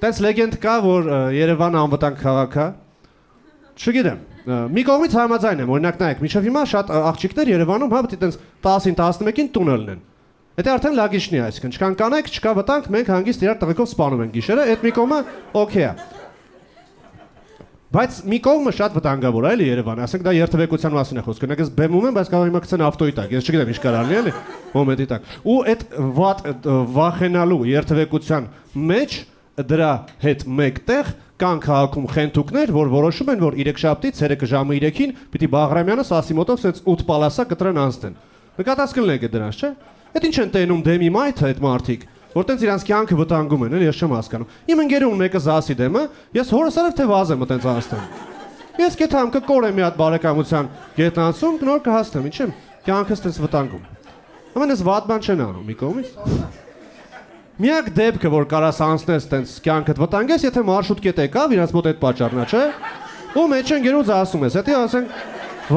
Տես լեգենդ կա, որ Երևանը անվտանգ քաղաք է։ Չգիտեմ։ Մի կողմից համաձայն եմ, օրինակ նայեք, մինչև հիմա շատ աղջիկներ Երևանում հա պետք է տենց 10-ին 11-ին տուն ելնեն։ Դա արդեն լագիչնի է, այսինքն չկան կանայք, չկա վտանգ, մենք հանգիստ իրար տղեկով սպանում ենք գիշերը, այդ մի կողմը օքեյ է։ Բայց մի կողմը շատ վտանգավոր է, էլի Երևանը, ասենք դա երթևեկության մասին է խոսքը, նայեք ես բեմում եմ, բայց կարող եմ գցեն ավտոյի տակ, ես չգիտեմ ինչ կարող լինի, էլի, մոմենտի տակ։ Ու այդ վախենալու երթևեկության մեջ դրա հետ մեկտեղ կան քաղաքում խենթուկներ, որ որոշում են, որ 3-շաբթի ցերեկը ժամը 3-ին պիտի Բաղրամյանը Սասիմոտով սենց 8 պալասա կտրեն անցնեն։ Նկատած կլինեք այդ դրանց, չէ՞։ Այդ ինչ են տենում դեմի մայթը այդ մարդիկ, որ տենց իրանց կյանքը վտանգում են, էլի ես չեմ հասկանում։ Իմ ընկերուն մեկը զասի դեմը, ես հորս արև թե վազեմ տենց անցնեմ։ Ես կեթամ կկորեմ մի հատ բարեկամության գետնանցում, նոր կհասնեմ, ինչ եմ, կյանքս տենց վտանգում։ Ամենից վատ բան չեն անում մի կողմից։ Միակ դեպքը, որ կարաս անցնես տենց կյանքդ վտանգես, եթե մարշրուտ կետ եկավ, իրանց մոտ այդ պատճառն է, չէ՞։ Ու մեջ են գերուց ասում ես, եթե ասենք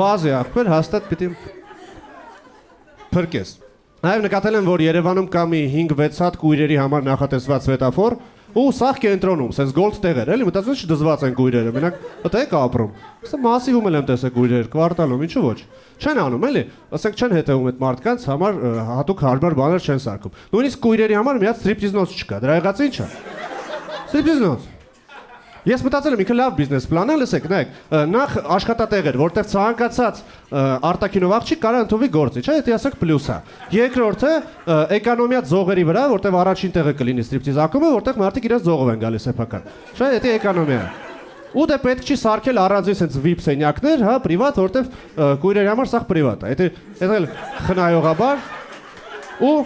վազի ախպեր, հաստատ պիտի փրկես։ Նաև նկատել եմ, որ Երևանում կա մի 5-6 հատ կույրերի համար նախատեսված սվետաֆոր, ու սաղ կենտրոնում, սենց գոլդ տեղեր, էլի, մտածում ես չդզված են կույրերը, մենակ ըտե եք ապրում։ Ասա մասիվում եմ տեսել կույրեր, կվարտալում, ինչու ոչ։ Չեն անում, էլի, ասենք չեն հետևում այդ մարդկանց համար հատուկ հարմար բաներ չեն սարքում։ Նույնիսկ կույրերի համար մի հատ ստրիպտիզնոց չկա, դրա եղած ի՞նչ է։ Ստրիպտիզնոց։ Ես մտածել եմ ինքը լավ բիզնես պլան է, լսեք, նայեք, նախ աշխատատեղեր, որտեղ ցանկացած արտաքինով աղջիկ կարա ընդունվի գործի, չէ՞, դա ասենք պլյուս է։ Երկրորդը էկոնոմիա ձողերի վրա, որտեղ առաջին տեղը կլինի ստրիպտիզ ակումը, որտեղ մարդիկ իրենց ձողով են գալիս սեփական։ Չէ՞, դա էկոնոմիա է։ Ու դե պետք չի սարքել առանձին sense VIP սենյակներ, հա, պրիվատ, որտեղ կույրերի համար սա պրիվատ է։ Դա էլ խնայողաբար ու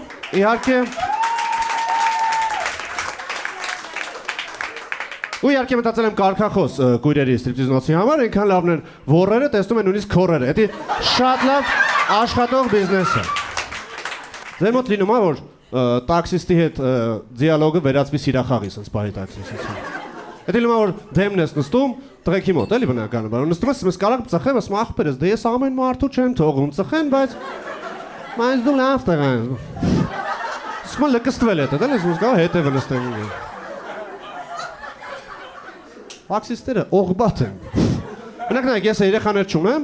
իհարկե մտածել եմ կարգախոս կույրերի ստրիպտիզնոցի համար, այնքան լավն են ոռերը, տեսնում են նույնիսկ քորերը։ Դա շատ լավ աշխատող բիզնես է։ Ձեր մոտ լինում է, որ տաքսիստի հետ դիալոգը վերածվի սիրախաղի, sense բարի տաքսիստի։ Դա լինում է, որ դեմն ես նստում, տղեկի մոտ, էլի բնականաբար, նստում ես, կարող ծխեմ, ասում ախպեր ես, դե ես ամեն մարդու չեմ թողում ծխեն, բայց դու լավ տղա ես։ Ասում եմ լկստվել է դա, էլի, կարող հետևը նստեմ։ Տաքսիստերը օղբատ են։ Մենակ նայեք, ես երեխաներ չունեմ,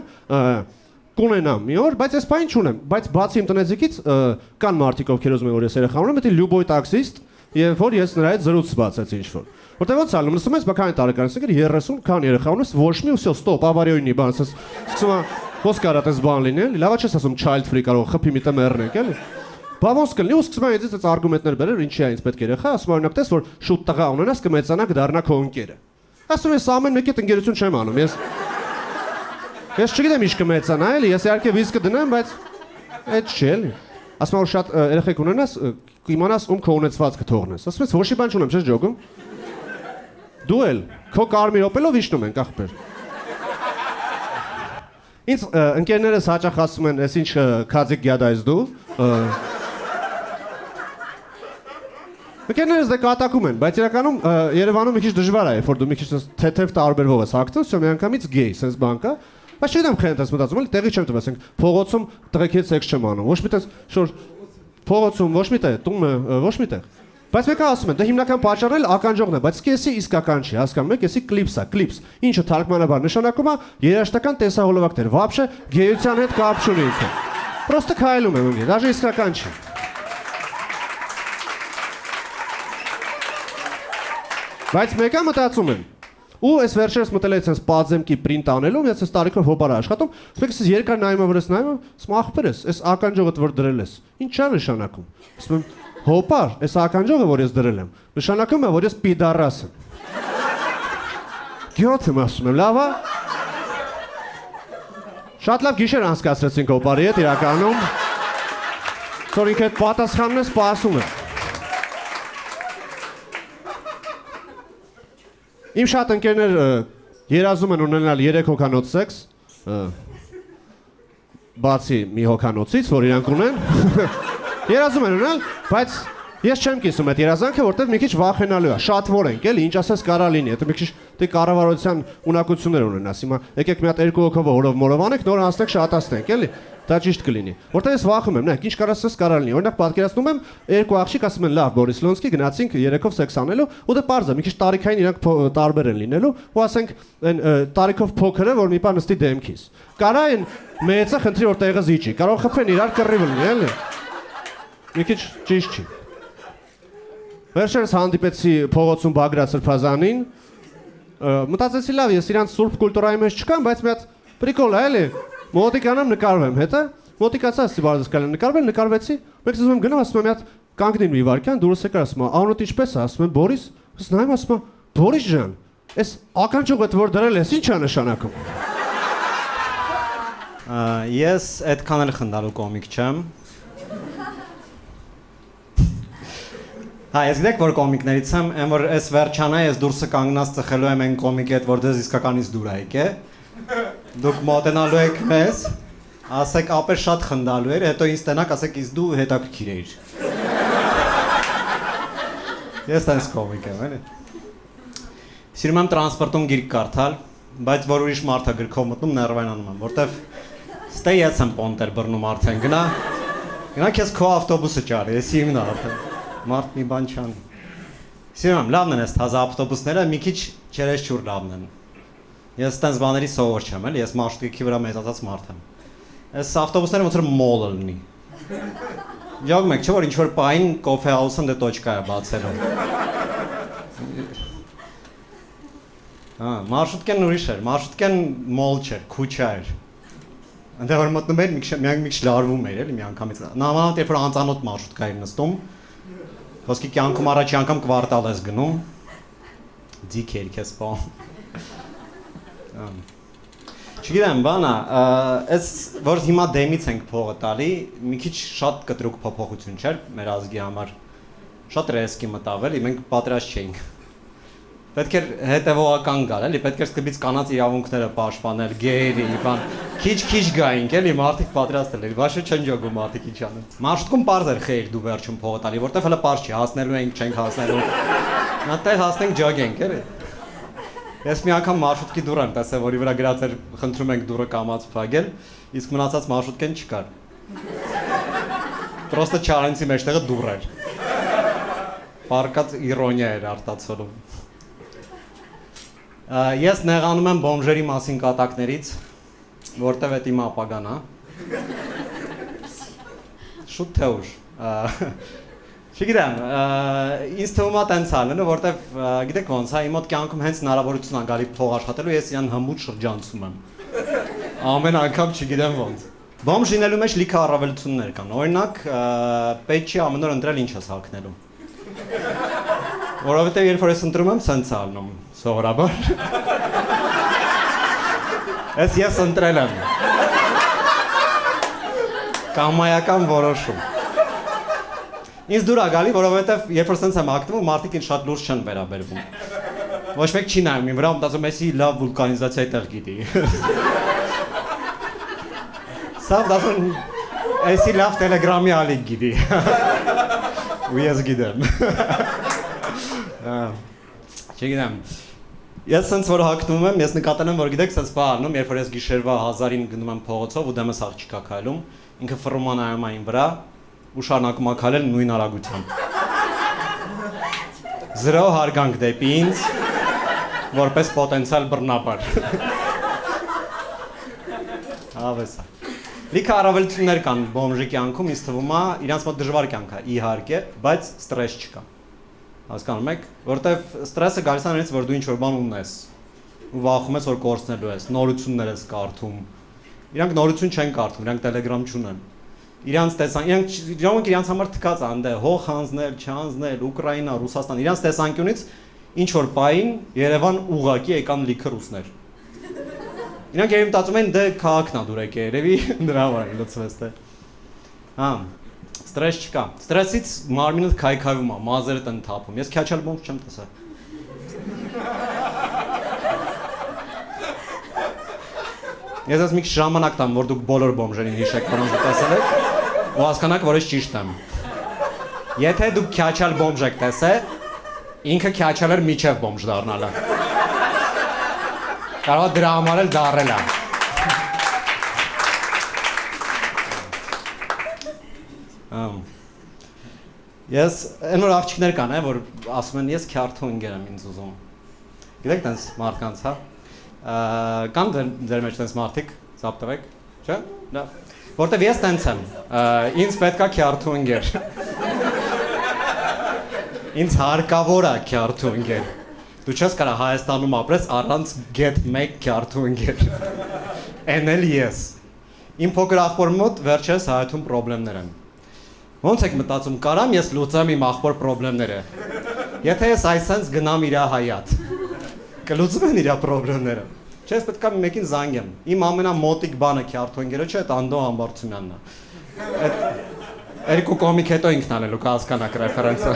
կունենամ մի օր, բայց ես բան չունեմ, բայց բացի իմ տնեցիկից կան մարդիկ, ովքեր ուզում են որ ես երեխա ունեմ, դա լյուբոյ տաքսիստ, եւ որ ես նրա հետ զրույց բացեցի ինչ-որ։ Որտեղ ոնց ալնում, լսում ես, բակային տարեկան, ասենք 30 քան երեխա ունես, ոչ մի ու всё, ստոպ, ավարիոյնի բան, ասես, սկսում է ոնց կարա տես բան լինի, էլի, լավա չես ասում child free կարող խփի մի տեղ մեռնենք, էլի։ Բա ոնց կլինի, ու սկսում է ինձ այս արգումենտներ բերել, ինչի է ինձ պետք երեխա, ասում օրինակ տես, որ շուտ տղա ունենաս, կմեծանա կդառնա քո ընկերը։ Ասում ես ամեն մեկի հետ ընկերություն չեմ անում, ես չգիտեմ ինչ կմեծանա, էլի, ես իհարկե վիզկը դնեմ, բայց այդ չի, էլի։ Ասում որ շատ երեխեք ունենաս, կիմանաս ում քո ունեցվածքը թողնես։ Ասում ես ոչ մի բան չունեմ, չես ջոգում։ Դու էլ քո կարմիր օպելով իջնում ենք ախպեր։ Ինձ ընկերներս հաճախ ասում են, «Էս ինչ քաձիկ գյադա ես դու»։ Ընկերներս դե կատակում են, բայց իրականում Երևանում մի քիչ դժվար է, որ դու մի քիչ թեթև տարբերվող ես հագցում, всё միանգամից գեյ, sense բանկա։ Բայց չգիտեմ խենթ ես մտածում, էլի տեղի չեմ տվել, ասենք փողոցում տղեկի հետ սեքս չեմ անում։ Ոչ մի տես շոր փողոցում ոչ մի տեղ, տունը ոչ մի տեղ։ Բայց մեկը ասում են, դա հիմնական պատճառն էլ ականջողն է, բայց կեսի իսկական չի, հասկանում եք, եսի կլիպս է, կլիպս։ Ինչը թարգմանաբար նշանակում է երաժշտական տեսահոլովակներ, вообще գեյության հետ կապ չունի ինքը։ Պրոստը քայլում եմ ինքը, դաժե իսկական չի։ Բայց մեկը մտածում են։ Ու այս վերջերս մտել է sense պաձեմքի print անելում, ես այս տարիքով հոպար աշխատում, մեկս երկար նայում եմ վրաս նայում, ասում ախպեր ես, այս ականջողդ որ դրել ես, ինչ է նշանակում։ Ասում եմ հոպար, այս ականջողը որ ես դրել եմ, նշանակում է որ ես պիդարաս եմ։ Գյոթ եմ ասում եմ, լավ է։ Շատ լավ գիշեր անցկացրեցինք հոպարի հետ իրականում։ Որ ինքը այդ պատասխանն է սպասում է։ Իմ շատ ընկերներ երազում են ունենալ 3 հոգանոց սեքս, բացի մի հոգանոցից, որ իրանք ունեն, երազում են ունենալ, բայց ես չեմ կիսում այդ երազանքը, որտեղ մի քիչ վախենալու է, շատվոր ենք, էլի, ինչ ասես կարա լինի, դա մի քիչ դե կառավարության ունակություններ ունենաս, հիմա եկեք մի հատ 2 հոգով օրով մորով անենք, նոր անցնենք շատացնենք, էլի, Դա ճիշտ կլինի։ Որտեղ ես վախում եմ, նայեք, ինչ կարասես կարա լինի։ Օրինակ պատկերացնում եմ երկու աղջիկ ասում են՝ «Լավ, Բորիս Լոնսկի, գնացինք երեքով սեքս անելու», ու դե պարզ է, մի քիչ տարիքային իրանք տարբեր են լինելու, ու ասենք այն տարիքով փոքրը, որ մի բան նստի դեմքիս։ Կարա այն մեծը խնդրի որ տեղը զիջի, կարող խփեն իրար կռիվ լինի, էլի։ Մի քիչ ճիշտ չի։ Վերջերս հանդիպեցի փողոցում Բագրատ Սրբազանին, մտածեցի լավ, ես իրանց սուրբ կուլտուրայի մեջ չկամ, բայց մի հատ պրիկոլ է, էլի։ Մոտիկ անամ նկարվեմ, հետո մոտիկացա ասի բարզես կալեմ նկարվել, նկարվեցի։ Մեկ ասում եմ գնամ, ասում եմ մի հատ կանգնին մի վարքյան, դուրս եկար, ասում եմ անոտ ինչպես է, ասում եմ Բորիս, ես նայում ասում եմ Բորիս ջան, այս ականջուղդ որ դրել ես, ի՞նչ է նշանակում։ Ես այդքան էլ խնդալու կոմիկ չեմ։ Հա, ես գիտեք որ կոմիկներից եմ, այն որ այս վերջանա ես դուրսը կանգնած ծխելու եմ այն կոմիկի հետ, որ դες իսկականից դուր է եկե։ Դուք մոտենալու եք մեզ, ասեք ապեր շատ խնդալու էր, հետո ինձ տնակ ասեք ինձ դու հետաքրքիր էիր։ Ես տենց կոմիկ եմ, էլի։ Սիրում եմ տրանսպորտում գիրք կարդալ, բայց որ ուրիշ մարդ է գրքով մտնում ներվայնանում եմ, որտեվ ստե ես եմ պոնտեր բռնում արդեն, գնա քեզ քո ավտոբուսը ճարի, ես իմն արդեն, մարդ մի բան չանի։ Սիրում եմ, լավն են այս թազա ավտոբուսները, մի քիչ չերես չուր լավն են։ Ես տենց բաների սովոր չեմ, էլի, ես մարշրուտի վրա մեծացած մարդ եմ։ Այս ավտոբուսները ոնց որ մոլը լինի։ Յոգ մեկ չէ որ ինչ որ պային կոֆե հաուսն դե տոչկա է բացելու։ Մարշրուտկեն ուրիշ էր, մարշրուտկեն մոլ չէր, քուչա էր։ Այնտեղ որ մտնում էր, մի քիչ լարվում էր, էլի մի անգամից։ Նամանավանդ երբ որ անծանոթ մարշրուտկա էր նստում, ոսկի կյանքում առաջի անգամ կվարտալ ես գնում, ձիք էր քեզ պահում։ Չգիտեմ, բանա, այս որ հիմա դեմից ենք փողը տալի, մի քիչ շատ կտրուկ փոփոխություն չէր մեր ազգի համար։ Շատ ռեսկի մտավ էլի, մենք պատրաստ չէինք։ Պետք էր հետևողական գալ, էլի, պետք էր սկզբից կանանց իրավունքները պաշտպանել, գեյերի, բան, քիչ գայինք, էլի, մարդիկ պատրաստ են, ոչ չեն ջոգում մարդիկ ինչ անեն։ Մարշրուտքում պարզ էր խեյր դու վերջում փողը տալի, որտեվ հələ պարզ չի, հասնելու ենք, չենք հասնելու։ Նատեղ հասնենք ջոգենք, էլի։ Ես մի անգամ մարշրուտքի դուռ եմ տեսել, որի վրա գրած էր խնդրում ենք դուռը կամաց փակել, իսկ մնացած մարշրուտքեն չկար։ Պրոստը չարենցի մեջտեղը դուռ էր։ Պարկած իրոնիա էր արտացոլում։ Ես նեղանում եմ բոմժերի մասին կատակներից, որտև էդ իմ ապագան է։ Շուտ թե ուշ։ Չգիտեմ, ինձ թվում է տենց ալնելու, որտեվ գիտեք ոնց է, իմ մոտ կյանքում հենց հնարավորություն ա գալի փող աշխատելու, ես իրան հմուտ շրջանցում եմ։ Ամեն անգամ չգիտեմ ոնց։ Բոմժ լինելու մեջ լիքը առավելություններ կան։ Օրինակ, պետք չի ամեն օր ընտրել ինչ ես հագնելու։ Որովհետև երբ որ ես ընտրում եմ, սենց է ալնում, սովորաբար։ Ես ընտրել եմ։ Կամայական որոշում։ Ինձ դուր ա գալի, որովհետև երբ որ սենց եմ ակտվում, մարդիկ ինձ շատ լուրջ չեն վերաբերվում։ Ոչ մեկ չի նայում իմ վրա, մտածում էսի լավ վուլկանիզացիայի տեղ գիտի։ Սա մտածում էսի լավ տելեգրամի ալիք գիտի։ Ու ես գիտեմ։ Չգիտեմ։ Ես սենց որ հակտվում եմ, ես նկատել եմ, որ գիտեք, սենց բա անում, երբ որ ես գիշերվա 1000-ին գնում եմ փողոցով ու դեմս աղջիկ ա քայլում, ինքը ֆռում ա նայում ա իմ վրա ու շարունակում ա քայլել նույն արագությամբ։ 0 հարգանք դեպի ինձ, որպես պոտենցիալ բռնապար։ Ավես է։ Լիքը առավելություններ կան բոմժի կյանքում, ինձ թվում է, իրանց մոտ դժվար կյանք է, իհարկե, բայց ստրես չկա։ Հասկանում եք, որտեվ ստրեսը գալիս է նրանից, որ դու ինչ-որ բան ունես ու վախում ես, որ կորցնելու ես, նորություններ ես կարդում։ Իրանք նորություն չեն կարդում, իրանք տելեգրամ չունեն։ Իրանց իրանք իրանց համար թքած ան դե հող հանձնել, չանձնել, Ուկրաինա, Ռուսաստան, իրանց տեսանկյունից ինչ որ պային Երևան ուղակի եկան լիքը ռուսներ։ Իրանք երևի մտածում են դե քաղաքն ա դուր եկե, երևի դրա վրա լցվեց թե։ Հա, ստրես չկա։ Ստրեսից մարմինդ քայքայվում է, մազերդ են թափում։ Ես քյաչալ բոմբ չեմ տեսել։ Ես ես մի քիչ ժամանակ տամ, որ դուք բոլոր բոմժերին հիշեք, որոնց տեսել եք, ու հասկանաք, որ ես ճիշտ եմ։ Եթե դուք քյաչալ բոմժ եք տեսել, ինքը քյաչալ էր միջև բոմժ դառնալը։ Կարող դրա համար էլ դառել է։ Ես այն որ աղջիկներ կան, որ ասում են ես քյարթու ընկեր եմ ինձ ուզում։ Գիտեք տենց մարդկանց, հա։ Կան ձեր մեջ տենց մարդիկ, ծափ տվեք, չէ՞։ Դա որտեվ ես տենց եմ։ Ինձ պետքա քյարթու ընկեր։ Ինձ հարկավոր է քյարթու ընկեր։ Դու չես կարա Հայաստանում ապրես առանց get make քյարթու ընկեր։ Էն էլ ես։ Իմ փոքր աղբոր մոտ վերջերս Հայաստանում խնդիրներ են։ Ոնց եք մտածում, կարամ ես լուծեմ իմ աղբոր խնդիրները։ Եթե ես այսպես գնամ իր հայատ, կլուծում են իր խնդիրները։ Չէ, ես պետք է մեկին զանգեմ։ Իմ ամենամոտիկ բանը քյարթու ընկերը չէ, այդ Անդո Համբարձումյանն է։ Այդ երկու կոմիկ հետո ինքն անելու կհասկանաք ռեֆերենսը։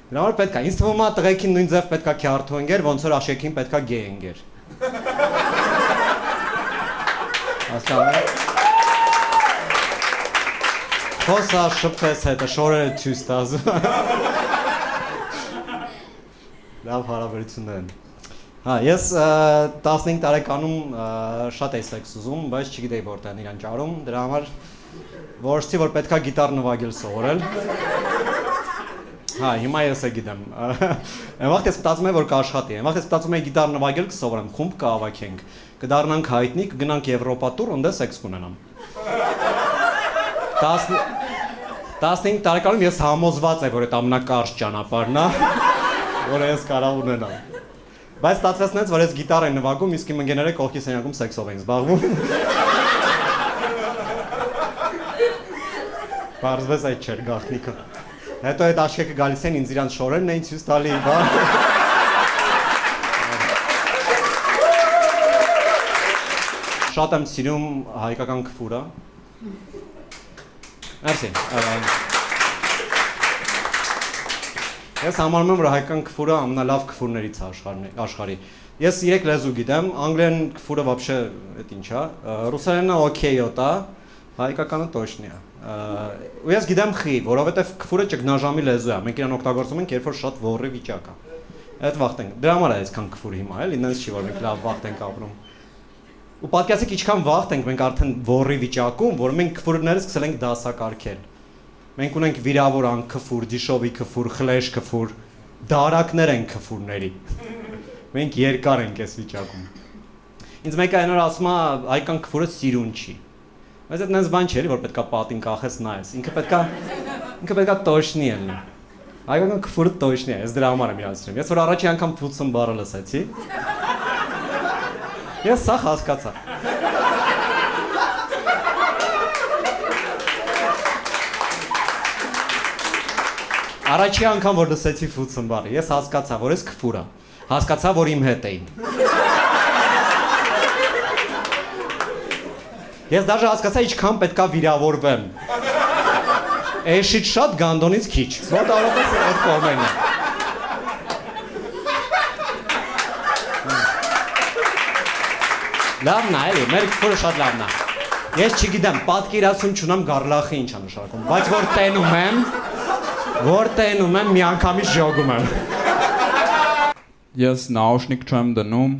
Դրա համար պետք է, ինձ թվում է տղեկին նույն ձև պետք է քյարթու ընկեր, ոնց որ աշեկին պետք է գեյ ընկեր։ Հասկանում եք։ Խոսա շփվես հետը, շորերը ցույց տաս։ Լավ հարաբերություններ են։ Հա, ես 15 տարեկանում շատ էի սեքս ուզում, բայց չգիտեի որտեղ են իրան ճարում, դրա համար որոշեցի, որ պետքա գիտար նվագել սովորել։ Հա, հիմա ես է գիտեմ։ Այն վաղ ես մտածում եմ, որ կաշխատի։ Այն վաղ ես մտածում եմ գիտար նվագել կսովորեմ, խումբ կհավաքենք, կդառնանք հայտնի, կգնանք Եվրոպա տուր, ունդե սեքս կունենամ։ 15 տարեկանում ես համոզված եմ, որ այդ ամենակարճ ճանապարհն է, որը ես կարող ունենամ։ Բայց ստացվեց, որ ես գիտար եմ նվագում, իսկ իմ ընկերները կողքի սենյակում սեքսով էին զբաղվում։ Պարզվեց այդ չէր գաղտնիքը։ Հետո այդ աշկեկը գալիս են ինձ իրանց շորերն էին ցույց տալի, բա։ Շատ եմ սիրում հայկական քֆուրը։ Մերսի։ Ես համարում եմ, որ հայկական քֆուրը ամենալավ քֆուրներից է աշխարհի։ Ես 3 լեզու գիտեմ, անգլերեն քֆուրը вообще այդ ինչ է, ռուսերենը օքեյոտ է, հայկականը точно է։ Ու ես գիտեմ խի, որովհետև քֆուրը ճգնաժամի լեզու է, մենք իրան օգտագործում ենք, երբ որ շատ ողորի վիճակ է։ Այդ վաղտ ենք, դրա համար է այսքան քֆուր հիմա, էլի, ինձ չի որ մենք լավ վաղտ ենք ապրում։ Ու պատկերացեք ինչքան վաղտ ենք մենք արդեն ողորի վիճակում, որ մենք քֆուրները սկսել ենք դասակարգել։ Մենք ունենք վիրավոր անքֆուր, դիշովի քֆուր, խլեշ քֆուր, դարակներ են քֆուրների։ Մենք երկար ենք այս վիճակում։ Ինձ մեկը այն օր ասում է հայկական քֆուրը սիրուն չի։ Բայց այդ նենց բան չէ, որ պետքա պատին կախես նայես։ Ինքը պետքա տոշնի ելնի։ Հայկական քֆուրը տոշնի է, ես դրա համար եմ իրան սիրում։ Ես որ առաջի անգամ ֆուտսում բառը լսեցի, ես սա հասկացա։ Առաջի անգամ որ լսեցի ֆուտսում բառը, ես հասկացա, որ ես քֆուր եմ։ Հասկացա, որ իմ հետ էին։ Ես դաժե հասկացա ինչքան պետքա վիրավորվեմ։ Էշից շատ, գանդոնից քիչ։ Ո՞ր տարով ես այդ կողմեն է։ Լավն է, էլի, մեր քֆուրը շատ լավն է։ Ես չգիտեմ, պատկերացում չունեմ Գարլախի ինչ է նշանակում, բայց որ տենում եմ, մի անգամից ժոգում եմ։ Ես նաուշնիկ չեմ դնում,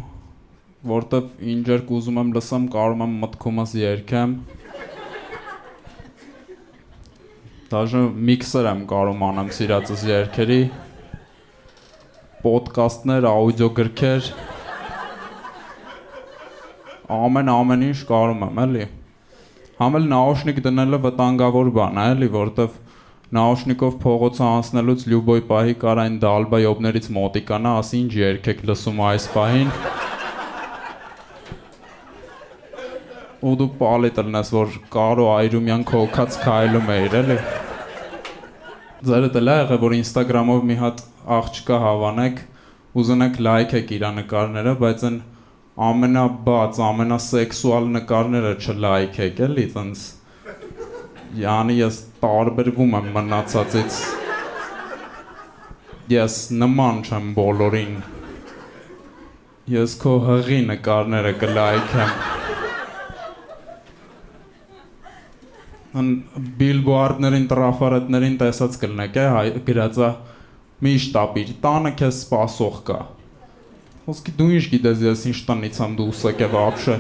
որտեվ ինչ ուզում եմ լսեմ, կարող եմ մտքումս երգեմ։ Դաժե միքսեր եմ կարող անեմ սիրածս երգերի, պոդկաստներ, աուդիո գրքեր, ամեն ինչ կարող եմ, էլի։ Համ էլ նաուշնիկ դնելը վտանգավոր բան է, էլի, որտեվ նաուշնիկով փողոցը անցնելուց Լյուբոյ պահի կար այն դալբայոբներից մոտիկանա, ասի ինչ երգ եք լսում այս պահին։ Ու դու պալիտ լնես, որ Կարո Այրումյան քոքած քայլում էիր, էլի։ Ձերը դել է եղել, որ Instagram-ով մի հատ աղջկա հավանեք, ուզենեք լայք եք իրա նկարները, բայց այն ամենաբաց, ամենասեքսուալ նկարները չլայք եք, էլի, տենց։ Յանի ես տարբերվում եմ մնացածից։ Ես նման չեմ բոլորին։ Ես քո հղի նկարները կլայքեմ։ Բիլբոարդներին, տրաֆարետներին տեսած կլնեք, գրածա միշտ ապիր, տանը քեզ սպասող կա։ Ոսկի դու ինչ գիտես ես ինչ տնից եմ դուրս եկե вообще։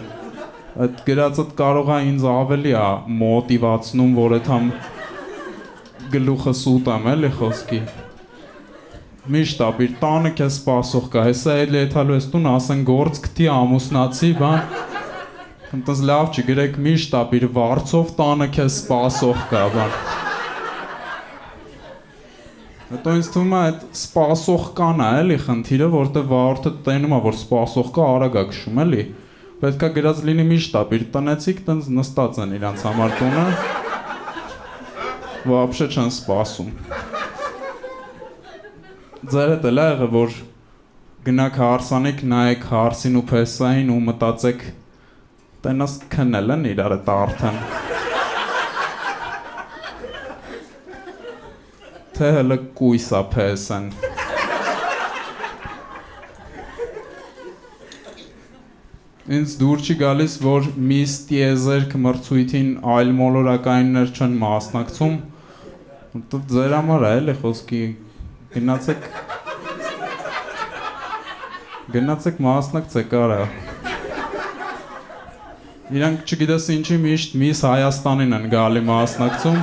այդ գրածդ կարող է ինձ ավելի է մոտիվացնում, որ այդ համ գլուխը սուտամ էլի խոսքի։ Միշտ ապիր տանը քեզ սպասող կա, հեսա էլի եթալու ես տուն ասեն գործ կտի ամուսնացի, բան։ Ընտես լավ չի, գրեք միշտ ապիր վարձով տանը քեզ սպասող կա, բան։ Հետո ինձ թվում է այդ սպասող կանն է էլի խնդիրը, որտեղ վարորդը տենում է, որ սպասող կա, արագ է քշում էլի։ Պետք է գրած լինի միշտ ապիր տնեցիք, տենց նստած են իրանց համար տունը։ Вообще չեն սպասում։ Ձեր հետ էլ եղը, որ գնաք հարսանիք, նայեք հարսին ու փեսային ու մտածեք տենաս քնել են իրար հետ արդեն։ Թե հələ կույս է փեսեն։ Ինձ դուր չի գալիս, որ միս տիեզերք մրցույթին այլ մոլորակայիններ չեն մասնակցում, որտեղ ձեր համար է էլի խոսքի գնացեք մասնակցեք արա։ Իրանք չգիտես ինչի միշտ միս Հայաստանին են գալի մասնակցում։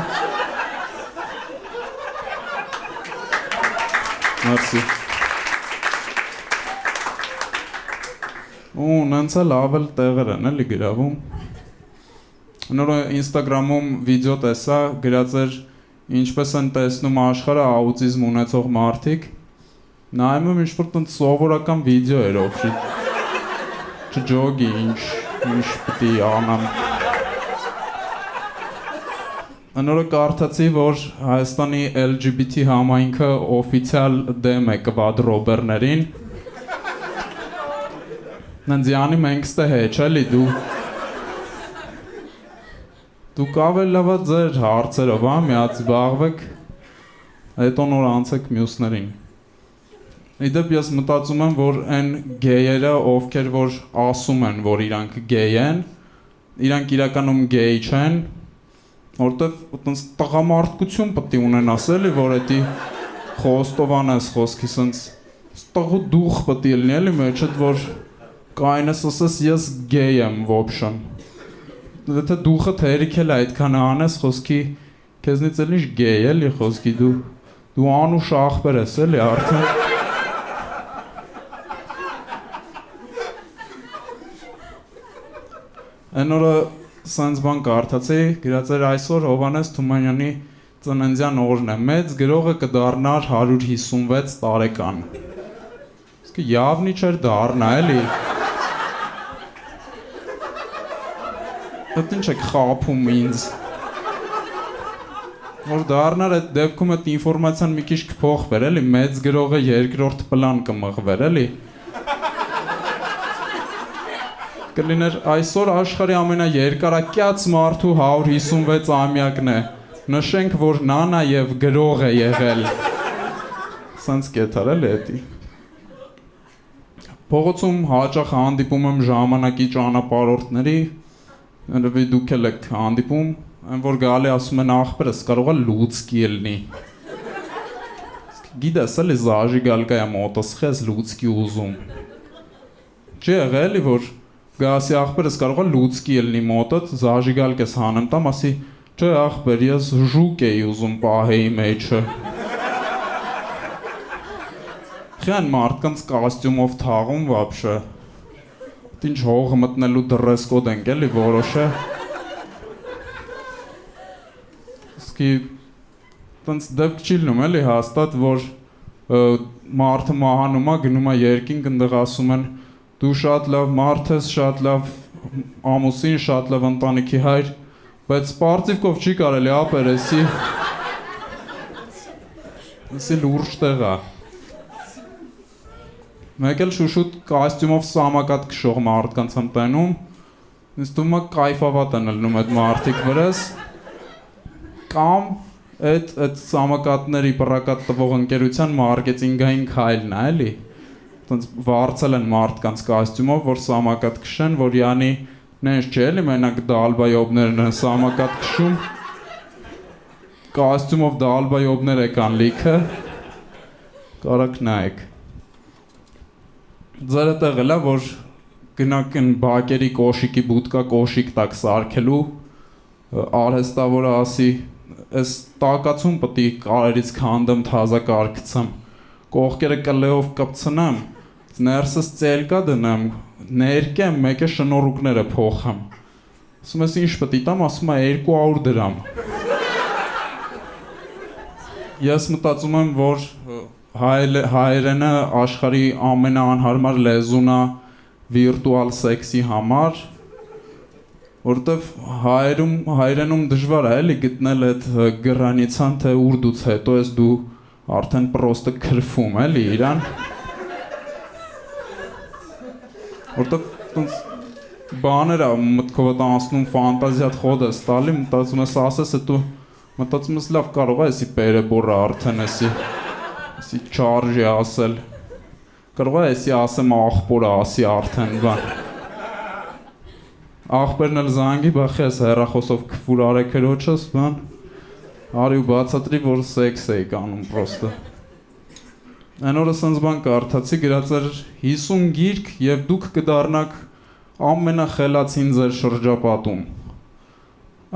Մերսի։ Ու նենց էլ ավել տեղեր են էլի գրավում։ Նորը ինստագրամում վիդեո տեսա, գրած էր ինչպես են տեսնում աշխարհը աուտիզմ ունեցող մարդիկ, նայում եմ ինչ-որ տենց սովորական վիդեո էր օբշի, չջոգի ինչ պիտի անամ։ Նորը կարդացի, որ Հայաստանի LGBT համայնքը օֆիցիալ դեմ է կվադրոբերներին։ Ննդյանի մենք ստե հեչ էլի Դուք ավել լավա ձեր հարցերով, միած զբաղվեք, հետո նոր անցեք մյուսներին։ Իդեպ ես մտածում եմ, որ այն գեյերը, ովքեր որ ասում են, որ իրանք գեյ են, իրանք իրականում գեյ չեն, որտեվ տղամարդկություն պետք է ունենաս էլի, որ էդի խոստովան ես խոսքի սենց տղու դուխ պետք է լինի էլի մեջդ, որ կայնես ասես ես գեյ եմ ոբշն։ Եթե դուխը թերիք էլ այդքան անես խոսքի քեզնից էլ ինչ գեյ էլի խոսքի դու անուշ ախպեր ես էլի արդեն Այն օրը սենց բան կարդացի գրած էր այսօր Հովհաննես Թումանյանի ծննդյան օրն է մեծ գրողը կդառնար 156 տարեկան Իսկ явնի չէր դառնա էլի Այդ ինչ եք խափում ինձ, որ դառնար այդ դեպքում այդ ինվորմացիան մի քիչ կփոխվեր էլի, մեծ գրողը երկրորդ պլան կմղվեր էլի։ Կլիներ այսօր աշխարհի ամենաերկարակյաց մարդու 156-ամյակն է, նշենք, որ նա նաև գրող է եղել։ Սենց կեթար էլի էդի։ Փողոցում հաճախ հանդիպում եմ ժամանակի ճանապարհորդների Նրվի դուք էլ եք հանդիպում, այն որ գալի ասում են ախպերս կարող է լուծկի լինի։ Գիտես էլի զաժիգալկա է մոտս խես լուծկի ուզում։ Չի եղել էլի որ գասի ախպերս կարող է լուծկի լինի մոտդ զաժիգալկես հանեմ տամ ասի չէ ախպեր ես ժուկ էի ուզում պահեի մեջը։ Խան մարդկանց կոստյումով թաղում вообще Ինչ հողը մտնելու դրես կոդ ենք էլի որոշը Իսկի տենց դեպք չի լինում էլի հաստատ որ մարդը մահանում է գնում է երկինք ընդեղ ասում են դու շատ լավ մարդ ես շատ լավ ամուսին շատ լավ ընտանիքի հայր բայց սպարտիվկով չի կարելի ապեր էսի լուրջ տեղ է Մեկ էլ շուշուտ կոստյումով սամակատ քշող մարդկանց եմ տենում, ինձ թվում է կայֆավատ են լնում այդ մարդիկ վրաս, կամ այդ սամակատների պռակատ տվող ընկերության մարքեթինգային քայլն է, էլի, տենց վարձել են մարդկանց կոստյումով, որ սամակատ քշեն, որ յանի նենց չէ, էլի մենակ դալբայոբներն են սամակատ քշում, կոստյումով դալբայոբներ եկան լիքը, կարաք նայեք Ձերը տեղել է, որ գնաք են բակերի կոշիկի բուտկա կոշիկ տակ սարքելու արհեստավորը ասի այս տակացում պետք է կարերից քանդեմ թազա կարգցեմ կողքերը կլեով կպցնեմ ներսս ծելկա դնեմ ներկեմ մեկը շնորհուկները փոխեմ ասում ես ինչ պետք է տամ ասում է 200 դրամ ես մտածում եմ որ հայերենը աշխարհի ամենաանհարմար լեզուն է վիրտուալ սեքսի համար որտեվ հայերենում դժվար է էլի գտնել այդ գրանիցան թե ուրդուց հետո ես դու արդեն պրոստը քրվում էլի իրան որտեվ բաներ է մտքովդ անցնում ֆանտազիատ խոդ ես տալի մտածում ես ասես դու մտածում ես լավ կարող է էսի պերեբորը արդեն էսի չարժի ասել կարող է էսի ասեմ աղբորը ասի արդեն բան աղբերն էլ զանգի բախի ես հեռախոսով քֆուր արեքերոչս բան արի ու բացատրի որ սեքս էի կանում պրոստը այն օրը սենց բան կարդացի գրած էր 50 գիրք եւ դուք կդառնաք ամենախելացին ձեր շրջապատում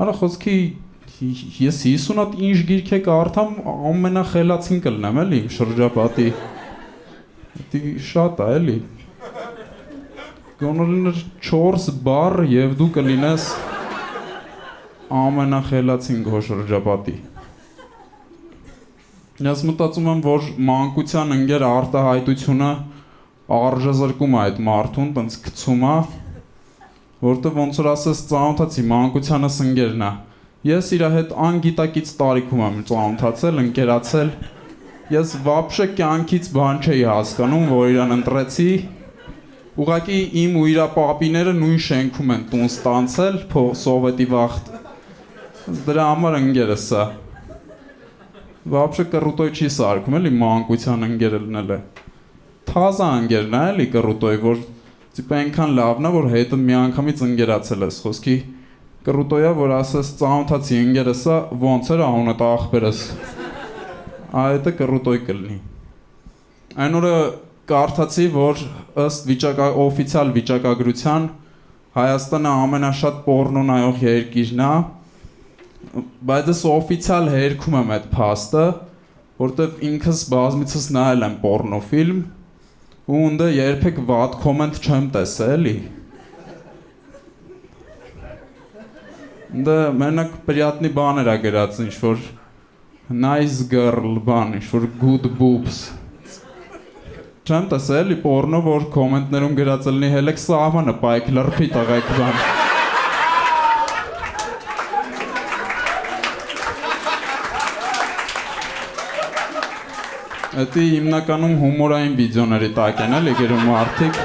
արա խոսքի ես 50 հատ ինչ գիրք է կարդամ ամենախելացին կլնեմ էլի շրջապատի դի շատ է էլի գոնորներ 4 բառ եւ դու կլինես ամենախելացին քո շրջապատի ես մտածում եմ որ մանկության ընկեր արտահայտությունը արժեզրկում է այդ մարդուն տենց գցում է որտեվ ոնց որ ասես ծանոթացի մանկությանս ընկերն է ես իր հետ անգիտակից տարիքում եմ ծանոթացել ընկերացել ես վաբշե կյանքից բան չէի հասկանում որ իրան ընտրեցի ուղղակի իմ ու իր պապիները նույն շենքում են տուն ստանցել սովետի վաղտ դրա համար ընկերս է Вообще կռուտոյ չի սարքում էլի մանկության ընկերը լնել է թազա ընկերն է էլի կռուտոյ որ տիպը այնքան լավն է որ հետը մի անգամից ընկերացել ես խոսքի կռուտոյա որ ասես ծանոթացի ընկերս է ոնց էր անունը աղբերս այդ է կռուտոյ կլինի այն օրը կարդացի որ ըստ օֆիցիալ վիճակագրության Հայաստանը ամենաշատ պոռնո նայող երկիրն է բայց ես օֆիցիալ հերքում եմ այդ փաստը, որտեվ ինքս բազմիցս նայել եմ պոռնոֆիլմ ու ունդ երբեք վատ կոմենտ չեմ տեսել էլի։ Ունդ մենակ պրիատնի բաներ ա գրած ինչ-որ nice girl բան, ինչ-որ good boobs։ Չեմ տեսել էլի պոռնո, որ կոմենտներում գրած լինի հելեք սահմանը պայք լրփի տղեկ բան։ Դա հիմնականում հումորային վիդեոների տակ են էլի գրում մարդիկ